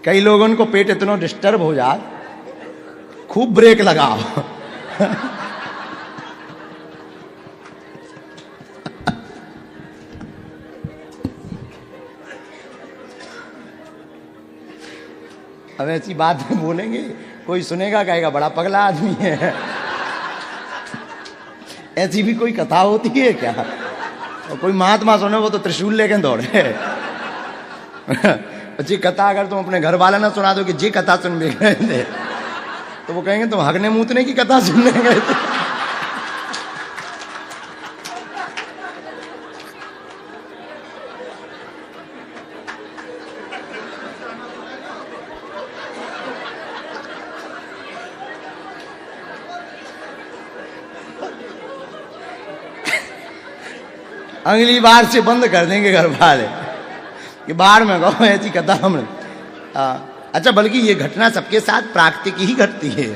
कई लोगों को पेट इतना डिस्टर्ब हो जाए, खूब ब्रेक लगाओ। अब ऐसी बात बोलेंगे, कोई सुनेगा कहेगा बड़ा पगला आदमी है। ऐसी भी कोई कथा होती है क्या? और कोई महात्मा सुने वो तो त्रिशूल लेके दौड़े। जी कथा अगर तुम अपने घर वाले ना सुना दो कि जी कथा सुन भी गए थे, तो वो कहेंगे तुम हगने मूतने की कथा सुनने गए थे। अगली बार से बंद कर देंगे घर वाले कि बाहर में कहो ऐसी कथा हमने। अच्छा, बल्कि ये घटना सबके साथ प्राकृतिक ही घटती है।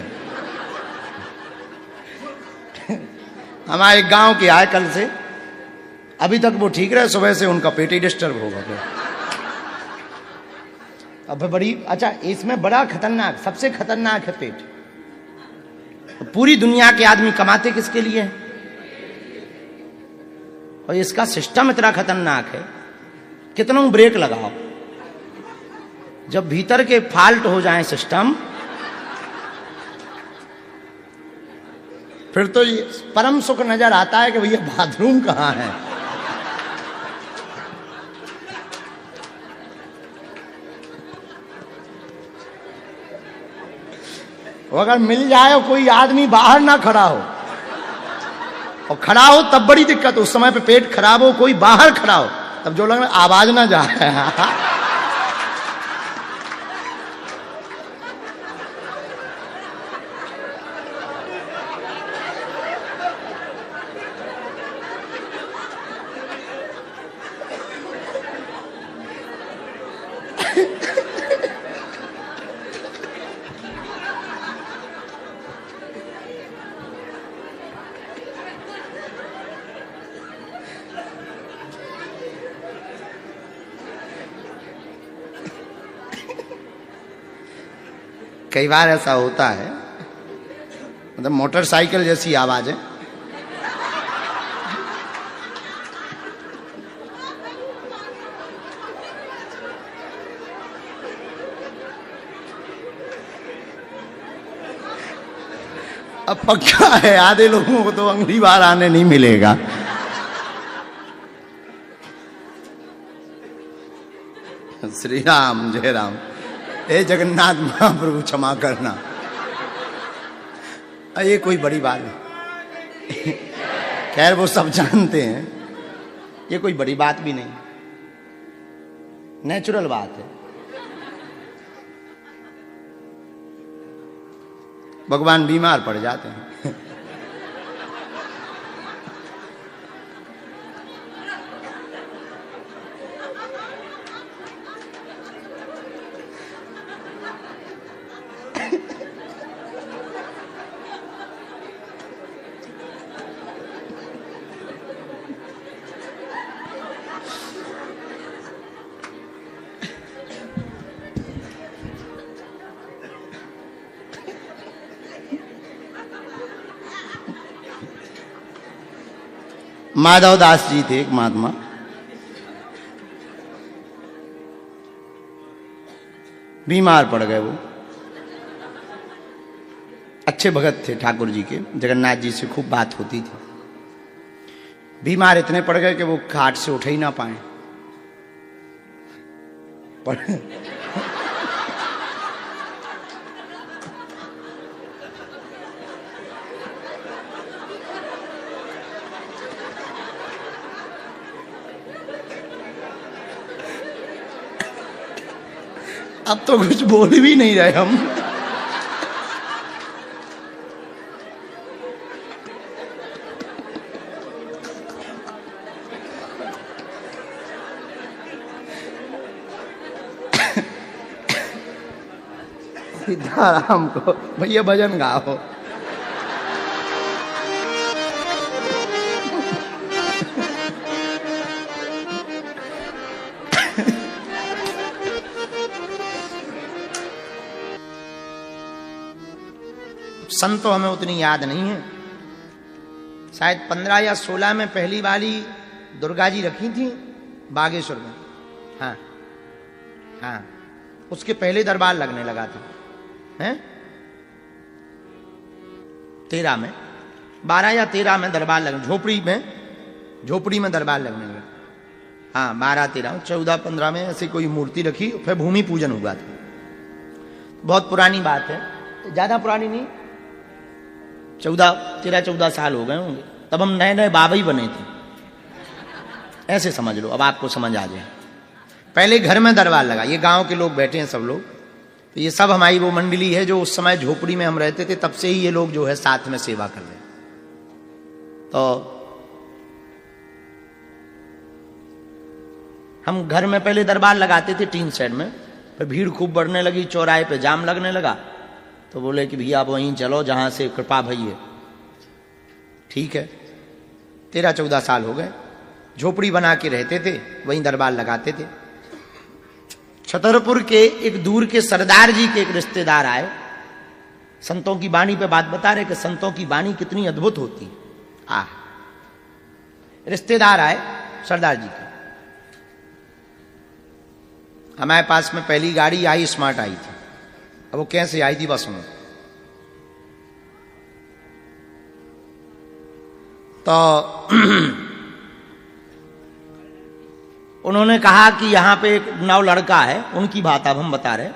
हमारे गांव के आए कल से, अभी तक वो ठीक रहे, सुबह से उनका पेट ही डिस्टर्ब होगा। अब बड़ी अच्छा, इसमें बड़ा खतरनाक, सबसे खतरनाक है पेट। पूरी दुनिया के आदमी कमाते किसके लिए हैं? और इसका सिस्टम इतना खतरनाक है, कितना ब्रेक लगाओ, जब भीतर के फाल्ट हो जाए सिस्टम, फिर तो ये परम सुख नजर आता है कि भैया बाथरूम कहाँ है। वो अगर मिल जाए कोई आदमी बाहर ना खड़ा हो, और खड़ा हो तब बड़ी दिक्कत। उस समय पे पेट खराब हो, कोई बाहर खड़ा हो, तब जो लग रहा आवाज ना जाए। कई बार ऐसा होता है, मतलब मोटरसाइकिल जैसी आवाज है। अब पक्का है आधे लोगों को तो अगली बार आने नहीं मिलेगा। श्री राम, जय राम। हे जगन्नाथ महाप्रभु क्षमा करना। ये कोई बड़ी बात नहीं। खैर वो सब जानते हैं, ये कोई बड़ी बात भी नहीं, नेचुरल बात है। भगवान बीमार पड़ जाते हैं। माधव दास जी थे एक महात्मा, बीमार पड़ गए। वो अच्छे भगत थे ठाकुर जी के, जगन्नाथ जी से खूब बात होती थी। बीमार इतने पड़ गए कि वो खाट से उठ ही ना पाए। अब तो कुछ बोल भी नहीं रहे हम। सीताराम को भैया भजन गाओ। सन तो हमें उतनी याद नहीं है। शायद 15 या 16 में पहली वाली दुर्गा जी रखी थी बागेश्वर में। हाँ हाँ, उसके पहले दरबार लगने लगा था, हैं 13 में, 12 या 13 में दरबार लगने, झोपड़ी में दरबार लगने लगा। हाँ 12, 13, 14, 15 में ऐसी कोई मूर्ति रखी, फिर भूमि पूजन हुआ था। बहुत पुरानी बात है, ज्यादा पुरानी नहीं, 13-14 साल हो गए होंगे। तब हम नए नए बाबा ही बने थे, ऐसे समझ लो, अब आपको समझ आ जाए। पहले घर में दरबार लगा, ये गांव के लोग बैठे हैं सब लोग, तो ये सब हमारी वो मंडली है जो उस समय झोपड़ी में हम रहते थे, तब से ही ये लोग जो है साथ में सेवा कर रहे हैं। तो हम घर में पहले दरबार लगाते थे टीन शेड में, फिर भीड़ खूब बढ़ने लगी, चौराहे पे जाम लगने लगा, तो बोले कि भैया आप वहीं चलो जहां से कृपा भई है। ठीक है, 13-14 साल हो गए, झोपड़ी बना के रहते थे, वहीं दरबार लगाते थे। छतरपुर के एक दूर के सरदार जी के एक रिश्तेदार आए, संतों की वाणी पे बात बता रहे कि संतों की वाणी कितनी अद्भुत होती। रिश्तेदार आए सरदार जी के, हमारे पास में पहली गाड़ी आई स्मार्ट आई थी। अब वो कैसे आई थी बस में, तो उन्होंने कहा कि यहां पे एक नव लड़का है, उनकी बात अब हम बता रहे,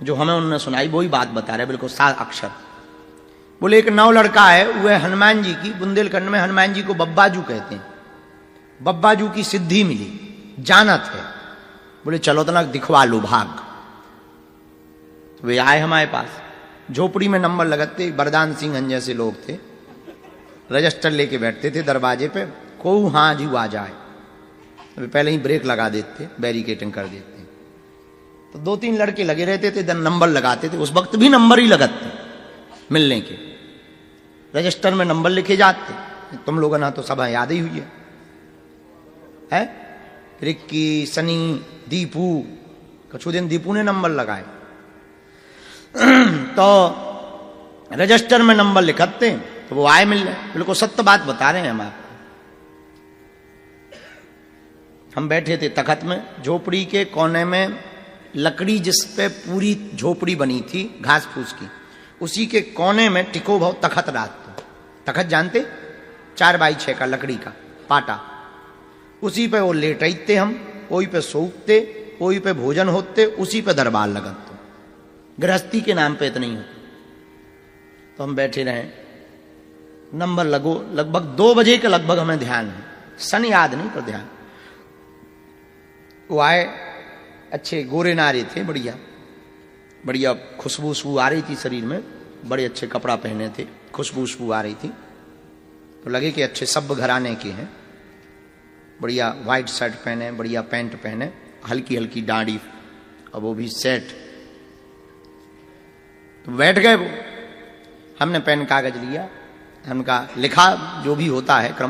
जो हमें उन्होंने सुनाई वही बात बता रहे, बिल्कुल 7 अक्षर। बोले एक नव लड़का है, वह हनुमान जी की, बुंदेलखंड में हनुमान जी को बब्बाजू कहते हैं, बब्बाजू की सिद्धि मिली, जानत है। बोले चलो तो ना दिखवा लो भाग। तो वे आए हमारे पास, झोपड़ी में नंबर लगाते, बरदान सिंह जैसे लोग थे, रजिस्टर लेके बैठते थे दरवाजे पे, को हाँ जी आ जाए, तो पहले ही ब्रेक लगा देते, बैरिकेटिंग कर देते। तो 2-3 लड़के लगे रहते थे, नंबर लगाते थे, उस वक्त भी नंबर ही लगाते मिलने के, रजिस्टर में नंबर लिखे जाते। तुम लोगों ना तो सब याद ही हुई है, रिक्की, सनी, दीपू, कुछ दिन दीपू ने नंबर लगाए। तो रजिस्टर में नंबर लिखते, तो वो आए मिलने, बिल्कुल सत्य बात बता रहे हैं हम आपको। हम बैठे थे तखत में, झोपड़ी के कोने में लकड़ी जिस पे पूरी झोपड़ी बनी थी घास फूस की, उसी के कोने में टिको भाव तखत रात। तखत जानते, 4x6 का लकड़ी का पाटा, उसी पे वो लेटते हम, कोई पे सोते, कोई पे भोजन होते, उसी पे दरबार लगते, गृहस्थी के नाम पे इतना ही होता। तो हम बैठे रहे, नंबर लगो, लगभग 2 बजे के लगभग हमें ध्यान है, सन याद नहीं पर ध्यान। वो आए, अच्छे गोरे नारे थे, बढ़िया बढ़िया खुशबू आ रही थी शरीर में, बड़े अच्छे कपड़ा पहने थे, खुशबू आ रही थी, तो लगे कि अच्छे सब घराने के हैं। बढ़िया वाइट शर्ट पहने, बढ़िया पैंट पहने, हल्की हल्की दाढ़ी, और वो भी सेट। तो बैठ गए वो, हमने पेन कागज लिया, हमने कहा लिखा जो भी होता है क्रम।